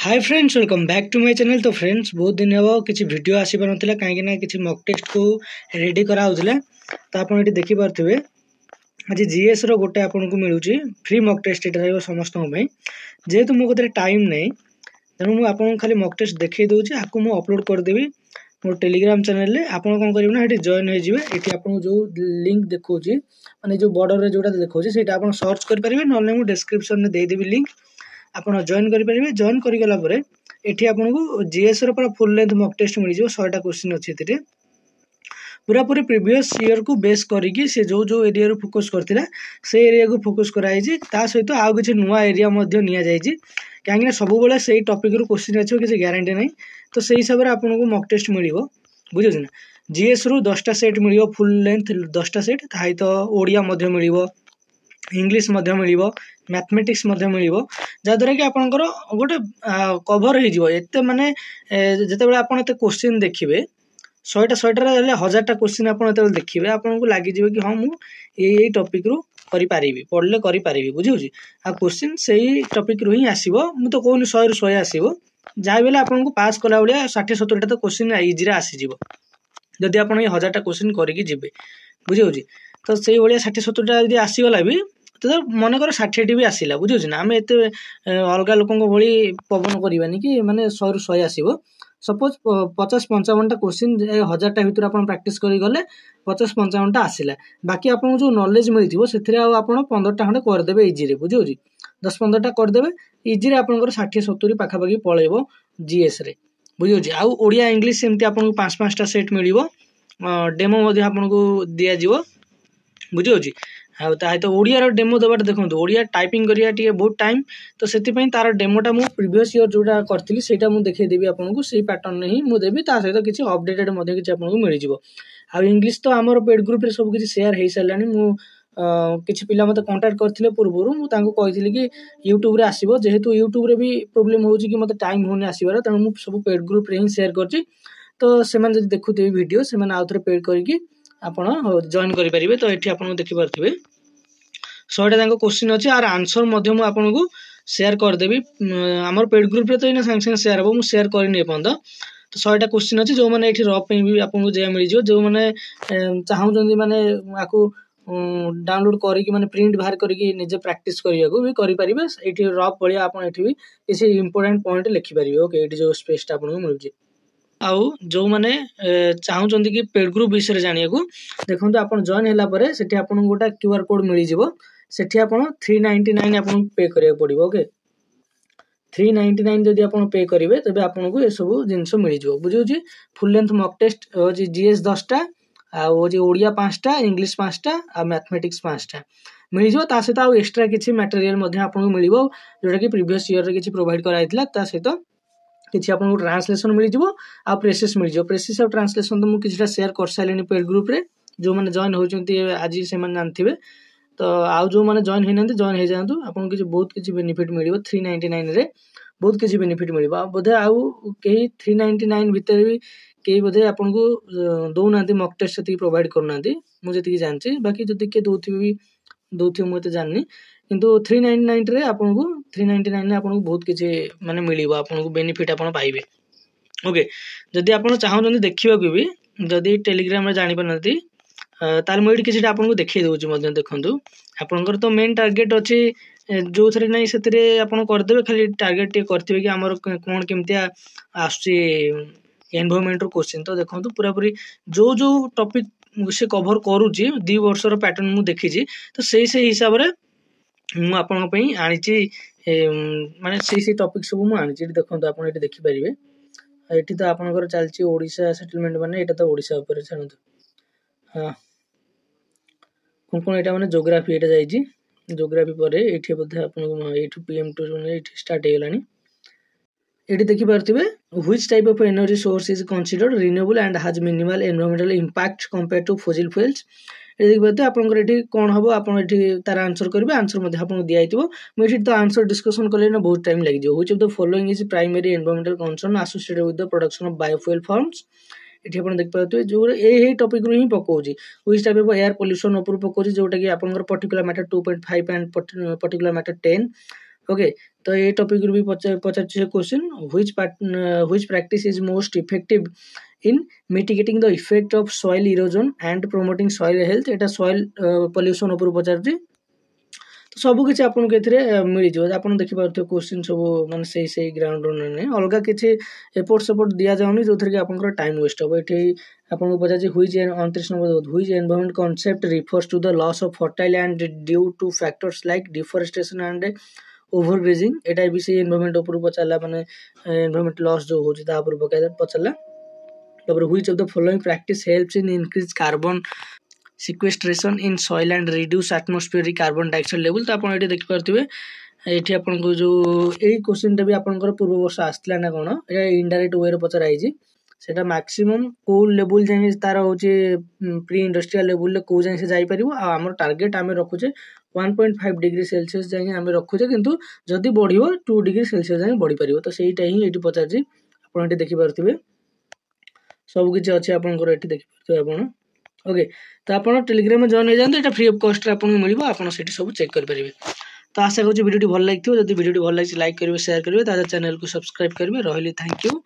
Hi friends, welcome back to my channel. तो friends, बहुत दिन हम किसी वीडियो आसी पार ना कहीं किसी मॉक टेस्ट को रेडी कराउला। तो आप देखि पारे आज जीएस रो गोटे आपन को मिलूची फ्री मॉक टेस्ट ये समस्त जेहेतु मो कते टाइम नहीं तेणु मुझे आपन खाली मॉक टेस्ट देखई दूची आपको मु अपलोड करदेवी मोर टेलीग्राम चैनल रे। आपन कोन करिवे ना हेटी जॉइन हो जिवे। एटी आपन जो लिंक देखौची माने जो बॉर्डर रे जोटा देखौची सेटा आपन सर्च कर परिवे, नले मु डिस्क्रिप्शन रे दे देबी लिंक। आपन जॉइन करि परिवे। जॉइन करि गला परे एठी आपन को जीएस रो पूरा फुल लेंथ मॉक टेस्ट मिल जिवो। 100टा क्वेश्चन अछि एथिरे पूरा पूरी प्रीवियस ईयर को बेस करिकी से जो जो एरिया रो फोकस करथिला से एरिया को फोकस कराई छी। ता सहित आउ किछि नुवा एरिया मध्ये निया जाई छी काहेकि सब बेले सेही टॉपिक रो क्वेश्चन अछि किछि ग्यारंटी नहीं। तो सेही हिसाब रे आपन को मॉक टेस्ट मिलिवो, बुझियो ना। जीएस रो 10टा सेट मिलिवो फुल लेंथ 10टा सेट, ताही तो ओडिया मध्ये मिलिवो, इंग्लिश मध्ये मिलिवो, मैथमेटिक्स मध्ये मिलिवो, जाद्वारा कि आपनकर गोटे कवर हो जिवो। एते माने जते बेले आपन एते क्वेश्चन देखिबे 100टा 1000टा क्वेश्चन आपन एते देखिबे आपन को लागि जिवो कि हां मु एई टॉपिक रो करि पारिबी, पढले करि पारिबी, बुझियो छी। आ क्वेश्चन सेही टॉपिक रो ही आसीबो। मु तो कोन 100 रो 100 आसीबो। जाय बेले आपन को पास कला बलिया 60 70टा तो क्वेश्चन इजी रे आसी जिवो जदि आपन ये 1000टा क्वेश्चन करिकि जिबे, बुझियो छी। तो सेही बलिया 60 70टा जदि आसी गला भी तो मन कर 60टी भी आसिला, बुझियो छी ना। आमे एते अलगा लोकन को भली पवन करिवानी कि माने 100 रो 100 आसीबो। सपोज 50 55टा क्वेश्चन 1000टा भीतर आपन प्रैक्टिस करि गले 50 55टा आसिला। बाकी आपन जो नॉलेज मिलिथिबो सेथिरे आपन 15टा खंडे कर देबे इजी रे, बुझियो छी। 10 15टा कर देबे इजी रे आपन 60 70 पाखा पाखी पळेबो जीएस रे, बुझियो छी। आ ओडिया इंग्लिश सेमति आपन 5 5टा सेट मिलिबो। डेमो मध्ये आपन को दिया जिवो, बुझियो छी। आ ताही तो ओडिया रो डेमो दबाट देखंतु ओडिया टाइपिंग करिया टिके बहुत टाइम, तो सेति पई तार डेमोटा मु प्रीवियस ईयर जोटा करथिली सेटा मु देखै देबी आपन को। सेही पैटर्न नै मु देबी, ता सहित किछि अपडेटेड मध्ये किछि आपन को मिलि जिवो। आ इंग्लिश तो हमर पेड ग्रुप रे सब किछि शेयर हेइ सलानी। मु किछि पिला मते कांटेक्ट करथिले पूर्वरु, मु तांको कहिथिली कि यूट्यूब रे आसीबो। जेहेतु यूट्यूब रे भी प्रॉब्लम होउची कि मते टाइम होने आसीबार, तण मु सब पेड ग्रुप रे ही शेयर करची। तो सेमान जदि देखुथिबे वीडियो सेमान आउथरे पेड करिकि आपण जॉइन करि परिबे। तो एठी आपण देखि पारथिबे 100टा जांको क्वेश्चन अछि आर आंसर मध्ये मु आपन को शेयर कर देबी। हमर पेड ग्रुप रे तो इना संग संग शेयर हो, मु शेयर करनी पंद। तो 100टा क्वेश्चन अछि जो माने एठी रफ पे भी आपन को जे मिलि जिवो। जो माने चाहौ जंदी माने आकु डाउनलोड करिकि माने प्रिंट बाहर करिकि निजे प्रैक्टिस करिया को भी करि परिबे। एठी रफ बलिया आपन एठी भी किछि इंपोर्टेंट पॉइंट लिखि परिबे। ओके, एठी जो स्पेस ता आपन को मिलुची। आउ जो माने चाहौ जंदी कि पेड ग्रुप विषय जानिया को देखंतु आपन जॉइन होला परे सेठी आपन गोटा क्यूआर कोड मिलि जिवो। सेठी आपन 399 आपन पे करिया पड़िबो। ओके, 399 जदि आपन पे करिवे तबे आपन को ए सब जिंस मिलि जिवो, बुझियो जी। फुल लेंथ मॉक टेस्ट जे जीएस 10टा आ ओ जे ओडिया 5टा, इंग्लिश 5टा आ मैथमेटिक्स 5टा मिलि जिवो। ता सहित आ एक्स्ट्रा किछि मटेरियल मध्ये आपन को मिलिबो जोटा कि प्रीवियस ईयर रे किछि प्रोवाइड कराइतला। ता सहित किछि आपन को ट्रांसलेशन मिलि जिवो आ प्रेसेस मिलि जिवो। प्रेसेस और ट्रांसलेशन तो मु किछटा शेयर कर साइलेनी पेड ग्रुप रे। जो माने जॉइन होचंती आज से माने जानथिबे। तो आउ जो माने जॉइन हेनंती जॉइन हे जांतु, आपन किछि बहुत किछि बेनिफिट मिलिबो। 399 रे बहुत किछि बेनिफिट मिलिबो। आ बोधे आउ केही 399 भीतर भी केही बोधे आपन को दौ नांती मॉक टेस्ट सेति प्रोवाइड करनांती, मु जति कि जानछि। बाकी जति के दोथिबे मु एते जाननी, किंतु 399 रे आपन को 399 रे आपन को बहुत किछि माने मिलिबो, आपन को बेनिफिट आपन पाइबे। ओके, जदि आपन चाहौ जंदी देखिबा को भी जदि टेलीग्राम रे जानि पनंती तार मु एठी किछटा आपन को देखै दोउची मध्ये देखंतु। आपनकर तो मेन टार्गेट अछि जो थरे नै सेतरे आपन कर देबे। खाली टार्गेट टे करथिबे कि हमर कोन केमतिया आछि एनवायरनमेंट रो क्वेश्चन। तो देखंतु पूरा पूरी जो जो टॉपिक से कवर करूची 2 वर्ष रो पैटर्न मु देखिची। तो सेही हिसाब रे मु आपन पई आनिची माने सेही टॉपिक सब मु आनिची। देखंतु आपन एठी देखि परिबे। एठी तो आपनकर चलची ओडिसा सेटलमेंट माने एटा तो ओडिसा ऊपर छानतु। हां, कोन एटा माने ज्योग्राफी एटा जाईची। ज्योग्राफी परे एठी बोधे आपन एठु PM2 माने एठी स्टार्ट हे गेलानी। एठी देखि पारथिबे which type of energy source is considered renewable and has minimal environmental impact compared to fossil fuels. एठी देखि पारथिबे आपन एठी कोन हबो, आपन एठी तार आंसर करबे। आंसर मध्ये आपन दिया आइतबो। मु एठी तो आंसर डिस्कशन करले ना बहुत टाइम लागि जो। Which of the following is primary environmental concern associated with the production of biofuel forms. एठी आपन देख पारथिबे जो ए टॉपिक रो ही पकोजी। Which type of air pollution ऊपर पकोजी जोटा कि आपन particular matter 2.5 and particular matter 10। Okay तो ये टॉपिक भी पचार question which practice is most effective in mitigating the effect of soil erosion and promoting soil health Etah soil pollution ऊपर पचार तो सब किसी आपको ए मिल जाए आप देखिए क्वेश्चन सब मानते से ग्राउंड नहीं अलग किसी एपोर्ट सपोर्ट दि जाऊनी जो थी कि आप टाइम वेस्ट हम ये आपको पचार हुईज 29 नंबर हुईज environment concept refers to the loss of fertile and due to factors like deforestation and overgrazing एटा भी से एनवायरमेंट ऊपर पचारा माने एनवायरमेंट लॉस जो होता पचारा which of the following practice helps in increase carbon sequestration in soil and reduce atmospheric carbon dioxide level तो आपन ये देखि पारथिबे एठी आपन को जो एई क्वेश्चन भी आपनकर पूर्व वर्ष आस्थिला ना कोन एटा इनडायरेक्ट वे रे पचरा आइजी सेटा मैक्सिमम को लेवल जाय तार होचे प्री इंडस्ट्रियल लेवल ले को जाय से जाई परिबो आ हमर टारगेट आमे रखुचे 1.5 डिग्री सेल्सियस जाय आमे रखुचे किंतु जदी बढ़ियो 2 डिग्री सेल्सियस जाय बढ़ी परिबो तो सेईटा ही एठी पचारजी आपन एठी देखि पारथिबे सब किछ अछि आपनकर एठी देखि पारथिबे आपन ओके तो आप टेलीग्राम में जॉइन हो जाते ये फ्री ऑफ कॉस्ट आपको मिल आप सब चेक करेंगे तो आशा करूँ वीडियो भल लगी जब वीडियो भल लगी लाइक करेंगे शेयर करेंगे चैनल को सब्सक्राइब करेंगे रही थैंक यू।